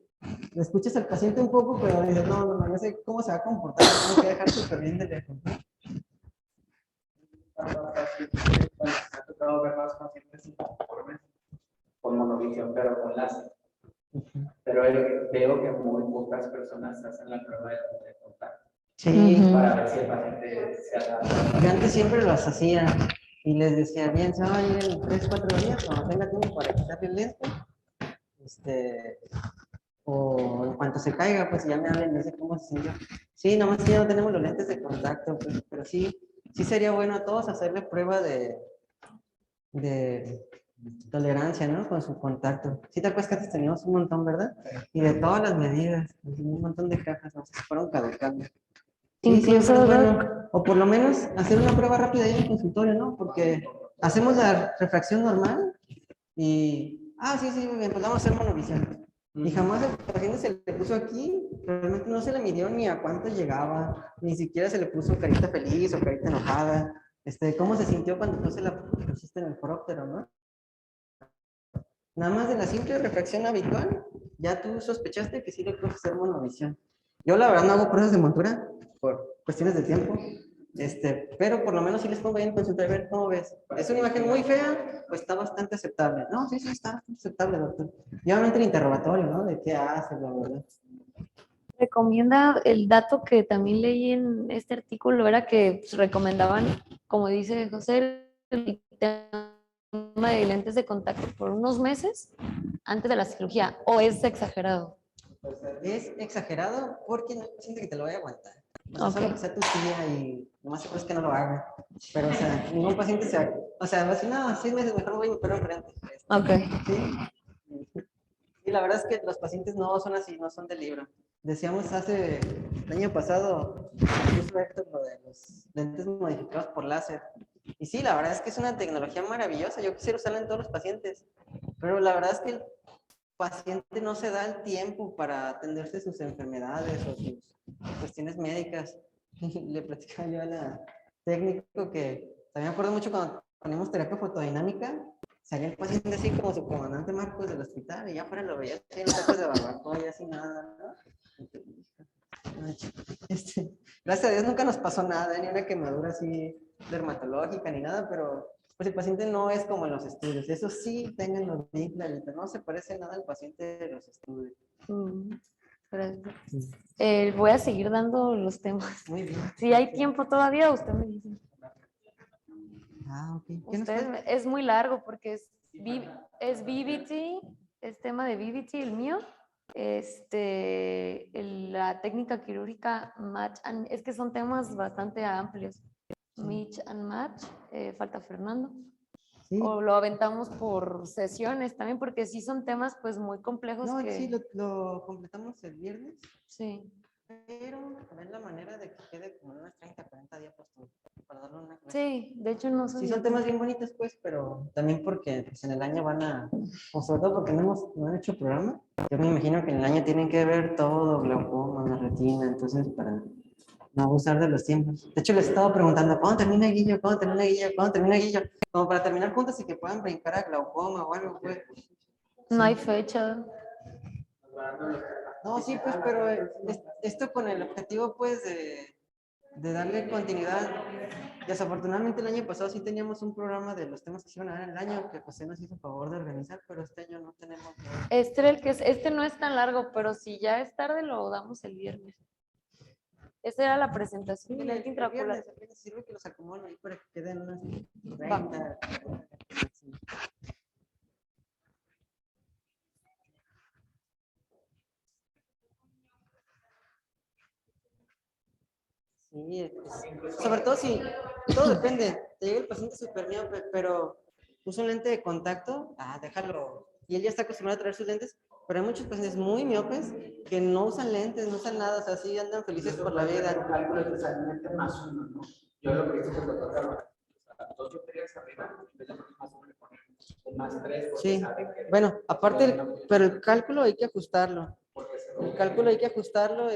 le escuchas al paciente un poco, pero dices, no, yo sé cómo se va a comportar, tengo que dejar súper bien de lejos. me ha tocado ver más pacientes inconformes con monovisión, pero con láser. Pero veo que muy pocas personas hacen la prueba de contacto. Sí, Para ver si el paciente se adapta. yo antes siempre las hacía. y les decía, bien, se va a ir en 3, 4 días, cuando tenga tiempo para quitarle el lente, o en cuanto se caiga, pues ya me hablen y dicen cómo se sintió. Sí, nomás que ya no tenemos los lentes de contacto, pues, pero sí, sí sería bueno a todos hacerle prueba de tolerancia, ¿no? Con su contacto. Sí te acuerdas que antes teníamos un montón, ¿verdad? Y de todas las medidas, un montón de cajas, ¿no? Se fueron caducando. Sí, Incluso, siempre es Doc, bueno, o por lo menos hacer una prueba rápida ahí en el consultorio, ¿no? Porque hacemos la refracción normal y, sí, sí, muy bien, pues vamos a hacer monovisión. Y jamás el paciente se le puso aquí, realmente no se le midió ni a cuánto llegaba, ni siquiera se le puso carita feliz o carita enojada. ¿Cómo se sintió cuando tú se la pusiste en el foróptero, no? Nada más de la simple refracción habitual, ya tú sospechaste que sí le puedes hacer monovisión. Yo la verdad no hago pruebas de montura por cuestiones de tiempo, pero por lo menos sí les pongo ahí en consulta a ver cómo ves. Es una imagen muy fea, pues está bastante aceptable. No, sí, sí, está bastante aceptable, doctor. Y obviamente el interrogatorio, ¿no? De qué hace, la verdad. recomienda el dato que también leí en este artículo, era que pues, recomendaban, como dice José, el tema de lentes de contacto por unos meses antes de la cirugía, o es exagerado. Es exagerado porque no siento que te lo voy a aguantar. O sea, Ok. solo que sea tu tía y nomás se es que no lo haga. Pero, o sea, ningún paciente o sea, va a decir, no, 6 meses mejor me voy a operar enfrente. Ok. Sí. Y la verdad es que los pacientes no son así, no son de libro. Decíamos el año pasado, incluso Héctor, lo de los lentes modificados por láser. Y sí, la verdad es que es una tecnología maravillosa. Yo quisiera usarla en todos los pacientes. Pero la verdad es que el paciente no se da el tiempo para atenderse sus enfermedades o sus cuestiones médicas. Le platicaba yo a la técnico que también me acuerdo mucho cuando ponemos terapia fotodinámica, salía el paciente así como su comandante Marcos del hospital y ya fuera lo veía así en los tacos de barbacoa y así nada, ¿no? Gracias a Dios nunca nos pasó nada, ni una quemadura así dermatológica ni nada, pero pues el paciente no es como en los estudios. Eso sí, ténganlo bien clarito. No se parece nada al paciente de los estudios. Gracias. Voy a seguir dando los temas. Muy bien. Si hay tiempo todavía, usted me dice. Ok. ¿Qué nos falta? Es muy largo porque es BBT, es tema de BBT el mío. La técnica quirúrgica match es que son temas bastante amplios. Match and match, falta Fernando. Sí. O lo aventamos por sesiones también, porque sí son temas pues muy complejos. No, que... sí, lo completamos el viernes. Sí. Pero a ver la manera de que quede como en unas 30, 40 diapositivas para darle una clase. Sí, de hecho no son. Sí, son temas bien bonitos, pues, pero también porque pues, en el año o sobre todo porque no han hecho programa. Yo me imagino que en el año tienen que ver todo, glaucoma, la retina, entonces para no abusar de los tiempos. De hecho, les he estado preguntando, ¿cuándo termina Guillo? ¿Cuándo termina Guillo? ¿Cuándo termina Guillo? Como para terminar juntos y que puedan brincar a glaucoma o algo, pues. No hay fecha. No, sí, pues, pero esto con el objetivo, pues, de darle continuidad. Desafortunadamente el año pasado sí teníamos un programa de los temas que se iban a dar en el año, que José nos hizo favor de organizar, pero este año no tenemos nada. Este no es tan largo, pero si ya es tarde lo damos el viernes. Esa era la presentación del lente intraocular. El viernes sirve que los acomoden ahí para que queden unas 30. Sí, sobre todo si, todo depende, te llega el paciente súper miope, pero usa un lente de contacto, déjalo, y él ya está acostumbrado a traer sus lentes, pero hay muchos pacientes muy miopes que no usan lentes, no usan nada, o sea, sí andan felices por la vida. El cálculo es precisamente más uno, ¿no? Yo lo que hice fue tocar dos superiores arriba, en vez de más uno le ponen un más tres. Sí, bueno, aparte, pero el cálculo hay que ajustarlo. El cálculo hay que ajustarlo,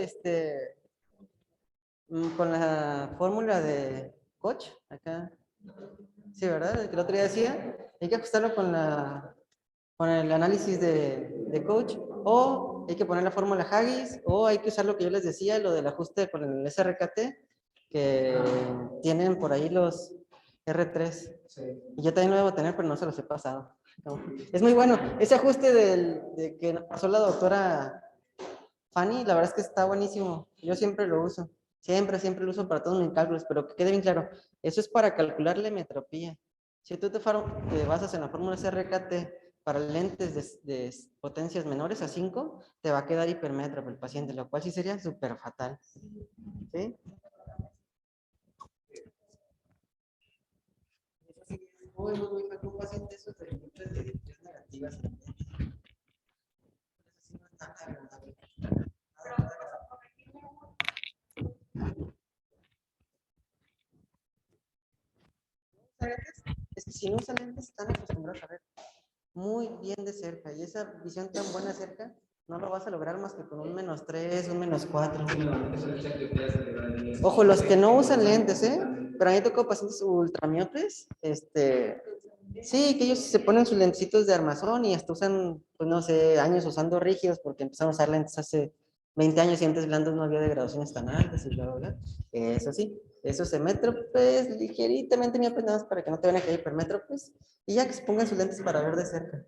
con la fórmula de Koch, acá. Sí, ¿verdad? El que el otro día decía, hay que ajustarlo con el análisis de Koch, o hay que poner la fórmula Haggis, o hay que usar lo que yo les decía, lo del ajuste con el SRKT, que tienen por ahí los R3. Sí. Y yo también lo debo tener, pero no se los he pasado. No. Es muy bueno. Ese ajuste de que nos pasó la doctora Fanny, la verdad es que está buenísimo. Yo siempre lo uso. Siempre lo uso para todos mis cálculos, pero que quede bien claro. Eso es para calcular la hemetropía. Si tú te basas en la fórmula CRKT para lentes de potencias menores a 5, te va a quedar hipermétrope el paciente, lo cual sí sería súper fatal. ¿Sí? Eso sí, muy frecuente un paciente esos de dioptrías negativas. Eso sí no es nada agradable. Es que si no usan lentes, están acostumbrados a ver muy bien de cerca, y esa visión tan buena cerca no lo vas a lograr más que con un -3, un -4. Ojo, los que no usan lentes, pero a mí tocó pacientes ultramiopes, sí, que ellos se ponen sus lentecitos de armazón y hasta usan, pues no sé, años usando rígidos, porque empezaron a usar lentes hace 20 años y antes blandos no había degradaciones tan altas y bla, bla, bla. Eso sí, esos semétropes, ligeritamente miopes, nada más para que no te vayan a caer hipermétropes, y ya que se pongan sus lentes para ver de cerca.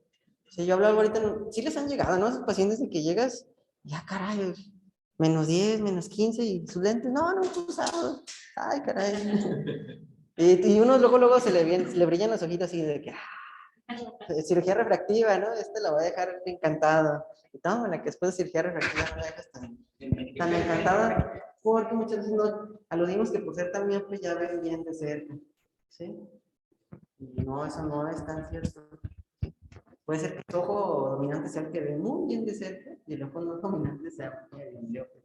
Si yo hablaba ahorita, sí les han llegado, ¿no? Esos pacientes de que llegas, ya caray, -10, -15 y sus lentes, no he usado. Ay, caray. Y uno luego se le brillan los ojitos así de que, cirugía refractiva, ¿no? La voy a dejar encantada. Y tómala, que después de cirugía refractiva no la dejas tan encantada, porque muchas veces no aludimos que por ser tan miope ya ven bien de cerca, ¿sí? Y no, eso no es tan cierto. Puede ser que el ojo dominante sea el que ve muy bien de cerca y el ojo no dominante sea muy miope.